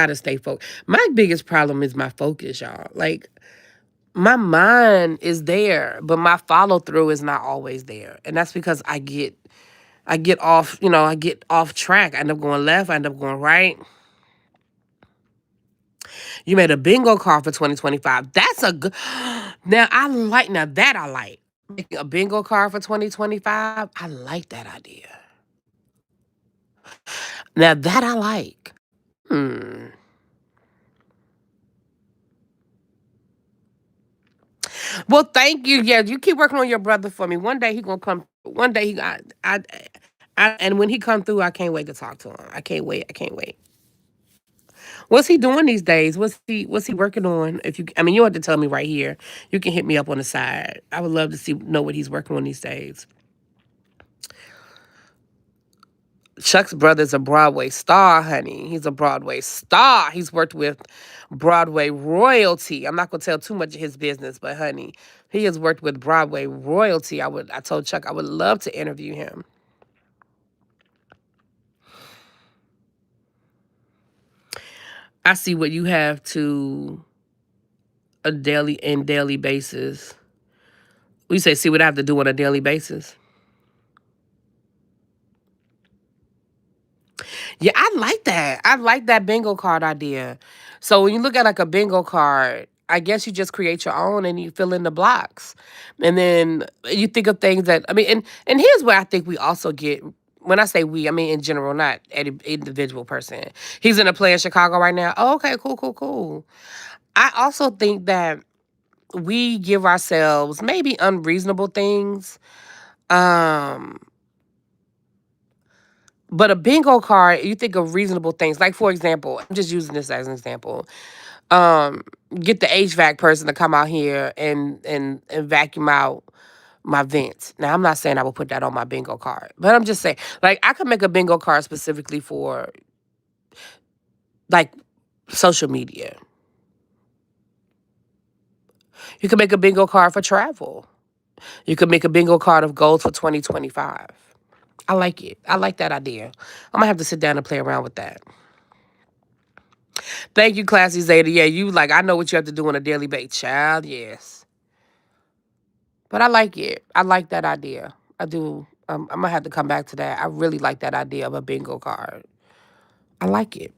to stay focused. My biggest problem is my focus, y'all. Like, my mind is there, but my follow through is not always there. And that's because I get off, I get off track. I end up going left, I end up going right. You made a bingo card for 2025. That's a good. Now that I like. Making a bingo card for 2025. I like that idea. Now that I like. Well, thank you. Yeah, you keep working on your brother for me. One day he gonna come. One day and when he come through, I can't wait to talk to him. I can't wait. I can't wait. What's he doing these days? What's he working on? You don't have to tell me right here. You can hit me up on the side. I would love to know what he's working on these days. Chuck's brother's a Broadway star, honey. He's a Broadway star. He's worked with Broadway royalty. I'm not gonna tell too much of his business, but honey, he has worked with Broadway royalty. I told Chuck I would love to interview him. I see what you have to a daily basis. We say see what I have to do on a daily basis. Yeah, I like that. I like that bingo card idea. So when you look at like a bingo card, I guess you just create your own and you fill in the blocks. And then you think of things and here's where I think we also get, when I say we, I mean in general, not any individual person. He's in a play in Chicago right now. Oh, okay, cool. I also think that we give ourselves maybe unreasonable things. But a bingo card, you think of reasonable things. Like, for example, I'm just using this as an example. Um, get the HVAC person to come out here and vacuum out my vents. Now, I'm not saying I would put that on my bingo card, but I'm just saying, like, I could make a bingo card specifically for, like, social media. You could make a bingo card for travel. You could make a bingo card of goals for 2025. I like it. I like that idea. I'm going to have to sit down and play around with that. Thank you, Classy Zeta. Yeah, you like, I know what you have to do on a daily basis. Child, yes. But I like it. I like that idea. I do. I'm going to have to come back to that. I really like that idea of a bingo card. I like it.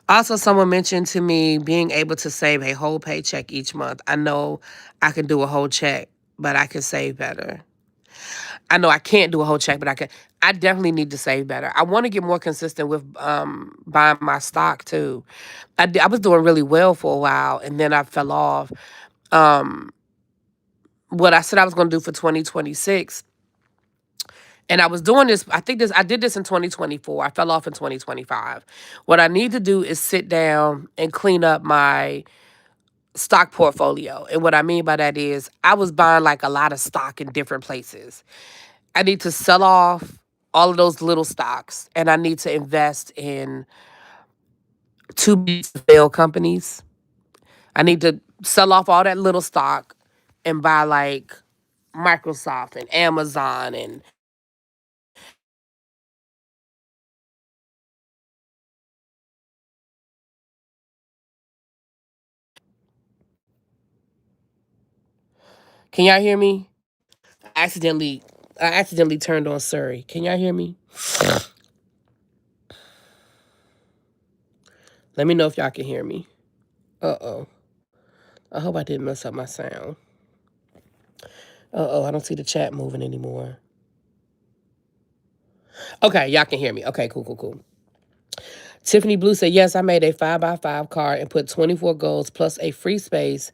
Also, someone mentioned to me being able to save a whole paycheck each month. I know I can do a whole check, but I can save better. I know I can't do a whole check, but I can. I definitely need to save better. I want to get more consistent with buying my stock too. I was doing really well for a while, and then I fell off. Um, what I said I was going to do for 2026, and I was doing this. I did this in 2024. I fell off in 2025. What I need to do is sit down and clean up my stock portfolio. And what I mean by that is I was buying like a lot of stock in different places. I need to sell off all of those little stocks, and I need to invest in too big to fail companies. I need to sell off all that little stock and buy like Microsoft and Amazon and can y'all hear me? I accidentally I accidentally turned on Surrey. Can y'all hear me? Let me know if y'all can hear me. Uh-oh. I hope I didn't mess up my sound. Uh-oh, I don't see the chat moving anymore. Okay, y'all can hear me. Okay, cool, cool, cool. Tiffany Blue said, yes, I made a 5x5 card and put 24 goals plus a free space.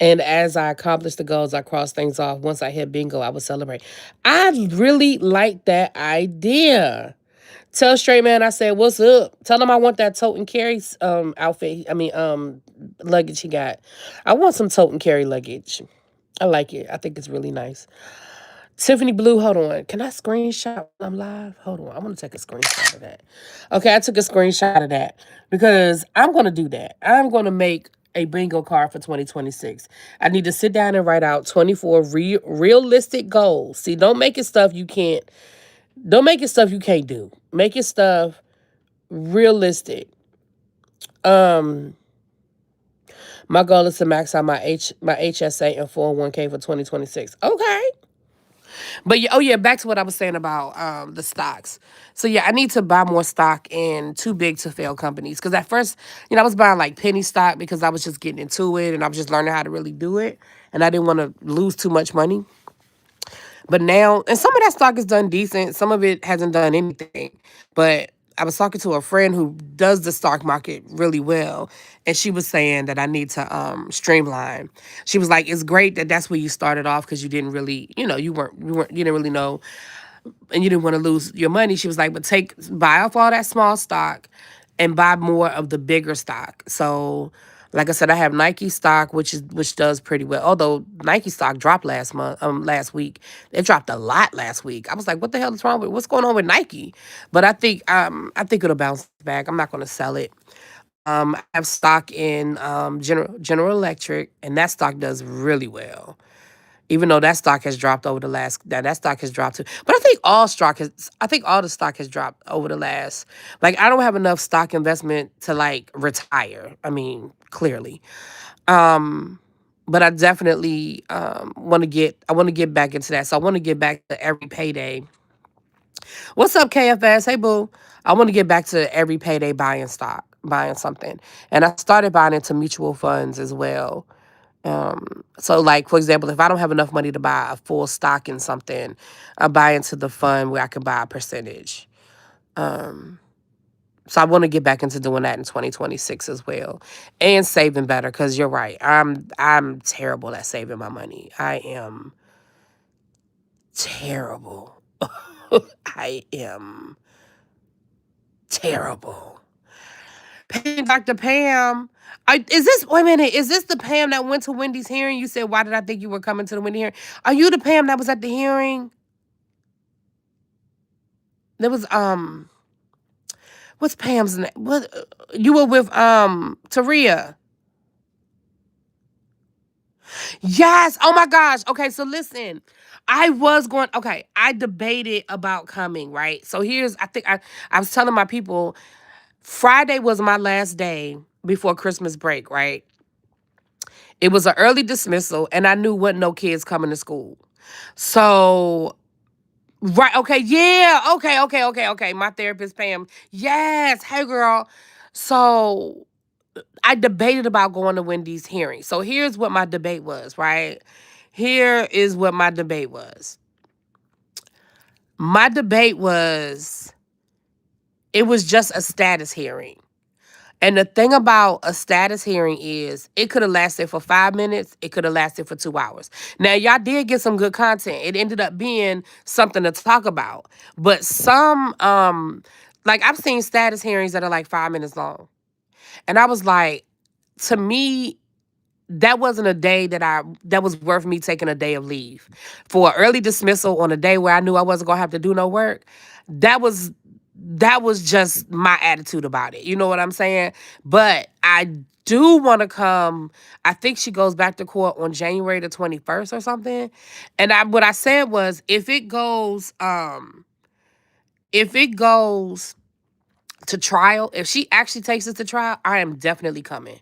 And as I accomplished the goals, I crossed things off. Once I hit bingo, I would celebrate. I really like that idea. Tell Straight Man I said, what's up? Tell him I want that tote and carry outfit. Luggage he got. I want some tote and carry luggage. I like it. I think it's really nice. Tiffany Blue, hold on. Can I screenshot when I'm live? Hold on. I want to take a screenshot of that. Okay, I took a screenshot of that because I'm going to do that. I'm going to make a bingo card for 2026. I need to sit down and write out 24 realistic goals. See, don't make it stuff you can't do. Make it stuff realistic. Um, my goal is to max out my HSA and 401k for 2026. Okay. But yeah, oh yeah, back to what I was saying about the stocks. So yeah, I need to buy more stock in too big to fail companies. Because at first, I was buying like penny stock because I was just getting into it and I was just learning how to really do it. And I didn't want to lose too much money. But now, and some of that stock has done decent. Some of it hasn't done anything. But I was talking to a friend who does the stock market really well, and she was saying that I need to streamline. She was like, "It's great that that's where you started off because you didn't really, you didn't really know, and you didn't want to lose your money." She was like, "But buy off all that small stock, and buy more of the bigger stock." So, like I said, I have Nike stock, which does pretty well. Although Nike stock dropped last week. It dropped a lot last week. I was like, what the hell is wrong with what's going on with Nike? But I think it'll bounce back. I'm not gonna sell it. I have stock in General Electric, and that stock does really well. Even though that stock has dropped over the last that stock has dropped too. But I think all the stock has dropped over the last, like, I don't have enough stock investment to like retire. I mean, clearly. Um but I definitely want to get back into that. So I want to get back to every payday. What's up, KFS? Hey boo. I want to get back to every payday buying stock, buying something. And I started buying into mutual funds as well. So like, for example, if I don't have enough money to buy a full stock in something, I buy into the fund where I can buy a percentage. Um, So I want to get back into doing that in 2026 as well, and saving better. Because you're right, I'm terrible at saving my money. I am terrible. I am terrible. Dr. Pam. Is this, wait a minute, is this the Pam that went to Wendy's hearing? You said, why did I think you were coming to the Wendy hearing? Are you the Pam that was at the hearing? There was, what's Pam's name? What, you were with, Taria. Yes. Oh my gosh. Okay, so listen. I debated about coming, right? So I was telling my people, Friday was my last day before Christmas break, right? It was an early dismissal, and I knew wasn't no kids coming to school. So, right, okay, yeah, okay. My therapist, Pam. Yes, hey girl. So I debated about going to Wendy's hearing. So here's what my debate was, right? Here is what my debate was. My debate was, it was just a status hearing. And the thing about a status hearing is it could have lasted for 5 minutes. It could have lasted for 2 hours. Now, y'all did get some good content. It ended up being something to talk about. But like I've seen status hearings that are like 5 minutes long. And I was like, to me, that wasn't a day that was worth me taking a day of leave. For an early dismissal on a day where I knew I wasn't gonna have to do no work, that was just my attitude about it. You know what I'm saying? But I do want to come. I think she goes back to court on January the 21st or something. And what I said was, if it goes to trial, if she actually takes it to trial, I am definitely coming.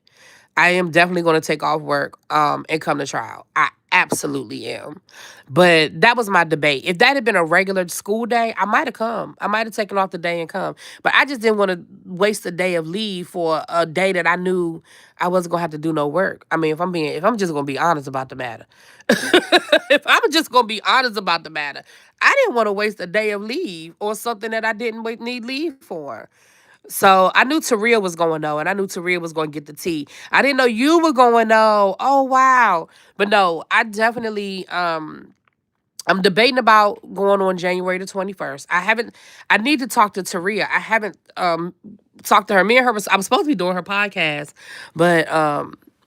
I am definitely going to take off work and come to trial. I absolutely am. But that was my debate. If that had been a regular school day, I might have come. I might have taken off the day and come. But I just didn't want to waste a day of leave for a day that I knew I wasn't going to have to do no work. I mean, if I'm just going to be honest about the matter. If I'm just going to be honest about the matter, I didn't want to waste a day of leave or something that I didn't need leave for. So I knew Taria was going to know, and I knew Taria was going to get the tea. I didn't know you were going to know. Oh, wow. But no, I definitely, I'm debating about going on January the 21st. I need to talk to Taria. I haven't talked to her. Me and her, I was supposed to be doing her podcast, but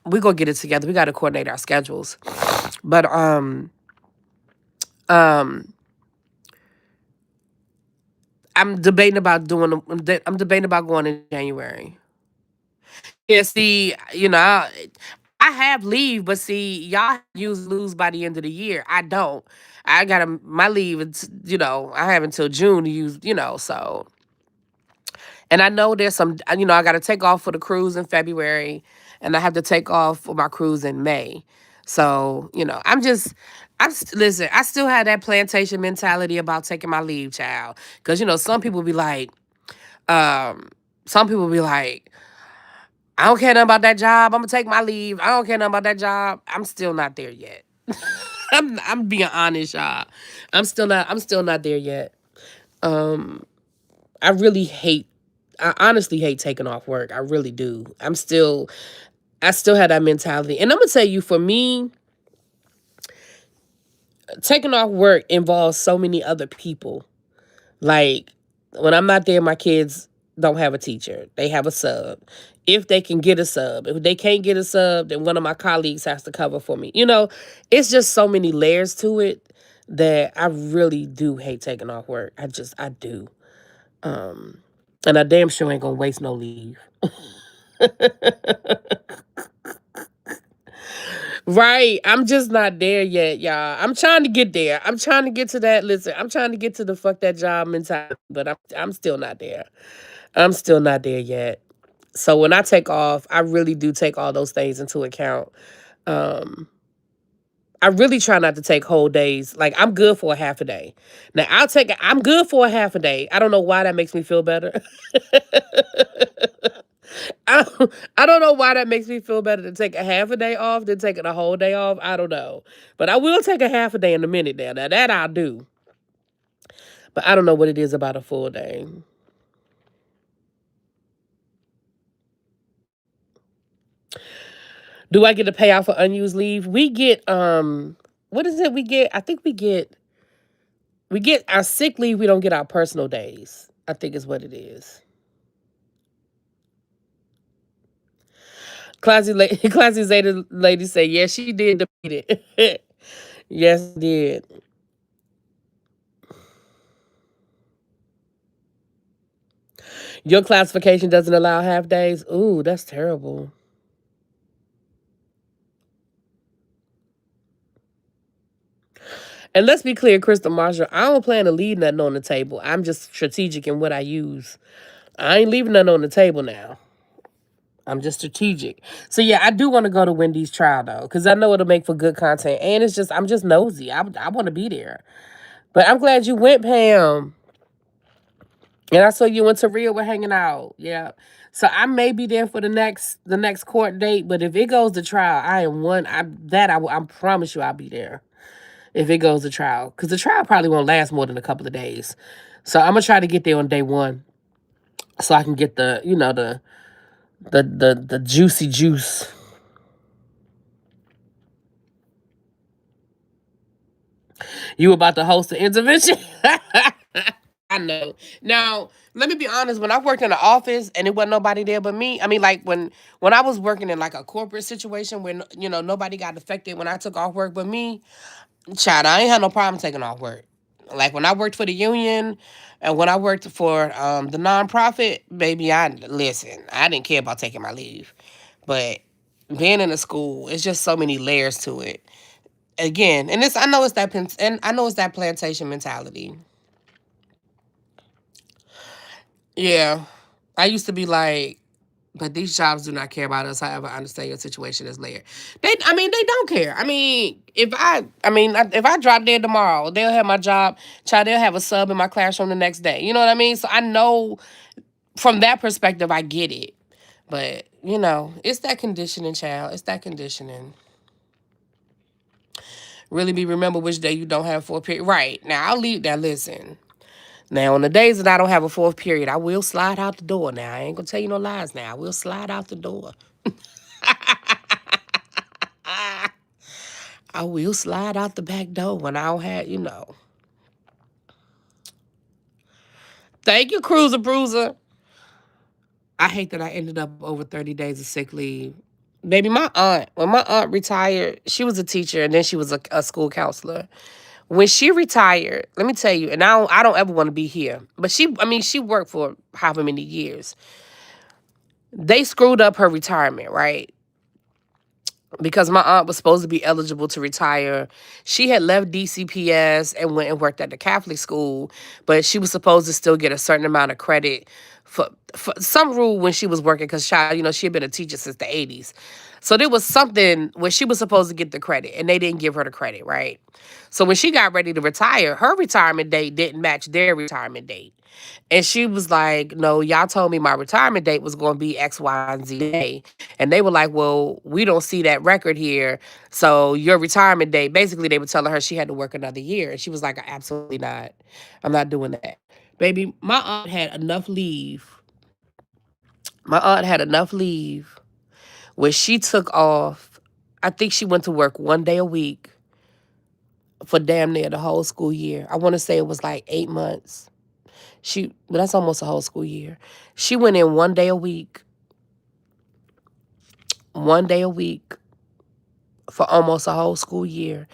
we're going to get it together. We got to coordinate our schedules. But, um, I'm debating about going in January. Yeah, see, I have leave, but see, y'all lose by the end of the year. I don't. I got my leave. I have until June to use. So, and I know there's some. I got to take off for the cruise in February, and I have to take off for my cruise in May. So, listen. I still have that plantation mentality about taking my leave, child. Because some people be like, um, some people be like, I don't care nothing about that job. I'm gonna take my leave. I don't care nothing about that job. I'm still not there yet. I'm being honest, y'all. I'm still not there yet. Um, I really hate I honestly hate taking off work. I really do. I still have that mentality. And I'm gonna tell you, for me, taking off work involves so many other people. Like, when I'm not there, my kids don't have a teacher. They have a sub. If they can get a sub. If they can't get a sub, then one of my colleagues has to cover for me. It's just so many layers to it that I really do hate taking off work. I do. Um, and I damn sure ain't gonna waste no leave. Right. I'm just not there yet, y'all. I'm trying to get there. I'm trying to get to that. Listen, I'm trying to get to the fuck that job mentality, but I'm still not there. I'm still not there yet. So when I take off, I really do take all those things into account. Um, I really try not to take whole days. Like, I'm good for a half a day. Now I'm good for a half a day. I don't know why that makes me feel better. I, I don't know why that makes me feel better to take a half a day off than taking a whole day off. I don't know. But I will take a half a day in a minute now. Now that I'll do. But I don't know what it is about a full day. Do I get to pay out for unused leave? We get what is it we get? I think we get our sick leave, we don't get our personal days. I think is what it is. Classy Zeta lady say, yeah, she did defeat it. Yes, did. Your classification doesn't allow half days. Ooh, that's terrible. And let's be clear, Crystal Marshall, I don't plan to leave nothing on the table. I'm just strategic in what I use. I ain't leaving nothing on the table now. I'm just strategic. So yeah, I do want to go to Wendy's trial though, because I know it'll make for good content. And it's just I'm just nosy. I want to be there. But I'm glad you went, Pam. And I saw you went to Rio. We're hanging out. Yeah. So I may be there for the next court date. But if it goes to trial, I am one. I promise you I'll be there if it goes to trial, because the trial probably won't last more than a couple of days. So I'm gonna try to get there on day one, so I can get the juicy juice. You about to host an intervention? I know. Now, let me be honest. When I worked in the office and it wasn't nobody there but me, I mean, like when I was working in like a corporate situation where nobody got affected when I took off work but me, child, I ain't had no problem taking off work. Like when I worked for the union and when I worked for the nonprofit, baby, I listen. I didn't care about taking my leave, but being in a school, it's just so many layers to it. Again, and I know it's that plantation mentality. Yeah, I used to be like, but these jobs do not care about us. However, I understand your situation is layered. They don't care. If I drop dead tomorrow, they'll have my job. Child, they'll have a sub in my classroom the next day. You know what I mean? So I know from that perspective, I get it. But it's that conditioning, child. It's that conditioning. Really be remember which day you don't have fourth period. Right now, I'll leave that. Listen. Now, on the days that I don't have a fourth period, I will slide out the door. Now, I ain't gonna tell you no lies. Now, I will slide out the door. I will slide out the back door when I don't have. Thank you, Cruiser Bruiser. I hate that I ended up over 30 days of sick leave. Baby, when my aunt retired, she was a teacher and then she was a school counselor. When she retired, let me tell you, and I don't ever want to be here, but she worked for however many years. They screwed up her retirement, right? Because my aunt was supposed to be eligible to retire. She had left DCPS and went and worked at the Catholic school, but she was supposed to still get a certain amount of credit for some rule when she was working because she had been a teacher since the 80s. So there was something where she was supposed to get the credit and they didn't give her the credit, right? So when she got ready to retire, her retirement date didn't match their retirement date. And she was like, no, y'all told me my retirement date was going to be X, Y, and Z day. And they were like, well, we don't see that record here. So your retirement date, basically they were telling her she had to work another year. And she was like, absolutely not. I'm not doing that. Baby, my aunt had enough leave. My aunt had enough leave where she took off. I think she went to work 1 day a week for damn near the whole school year. I want to say it was like 8 months. But that's almost a whole school year. She went in 1 day a week, 1 day a week for almost a whole school year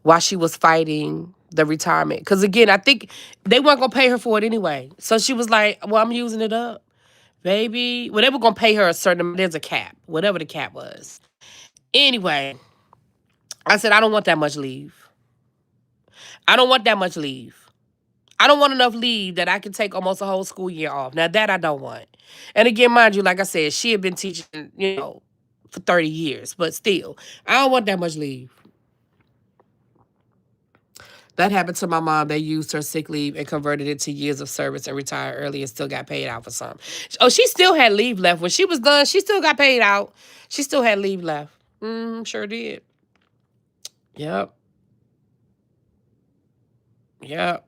while she was fighting the retirement. Because again, I think they weren't going to pay her for it anyway. So she was like, well, I'm using it up. Baby, well, they were going to pay her a certain amount. There's a cap, whatever the cap was. Anyway, I said, I don't want that much leave. I don't want that much leave. I don't want enough leave that I can take almost a whole school year off. Now, that I don't want. And again, mind you, like I said, she had been teaching, for 30 years. But still, I don't want that much leave. That happened to my mom. They used her sick leave and converted it to years of service and retired early and still got paid out for some. Oh, she still had leave left. When she was done, she still got paid out. She still had leave left. Sure did. Yep. Yep.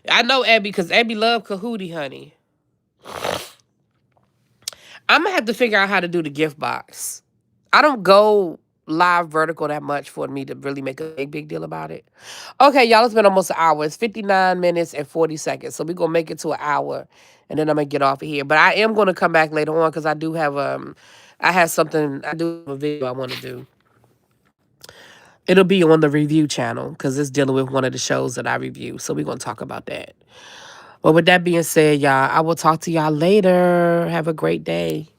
I know Abby because Abby loved Kahootie, honey. I'm going to have to figure out how to do the gift box. I don't go live vertical that much for me to really make a big deal about it. Okay, y'all, it's been almost an hour. It's 59 minutes and 40 seconds. So we're going to make it to an hour, and then I'm going to get off of here. But I am going to come back later on because I do have I do have a video I want to do. It'll be on the review channel because it's dealing with one of the shows that I review. So we're going to talk about that. Well, with that being said, y'all, I will talk to y'all later. Have a great day.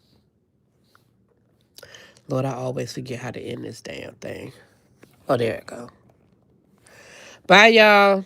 Lord, I always forget how to end this damn thing. Oh, there it go. Bye, y'all.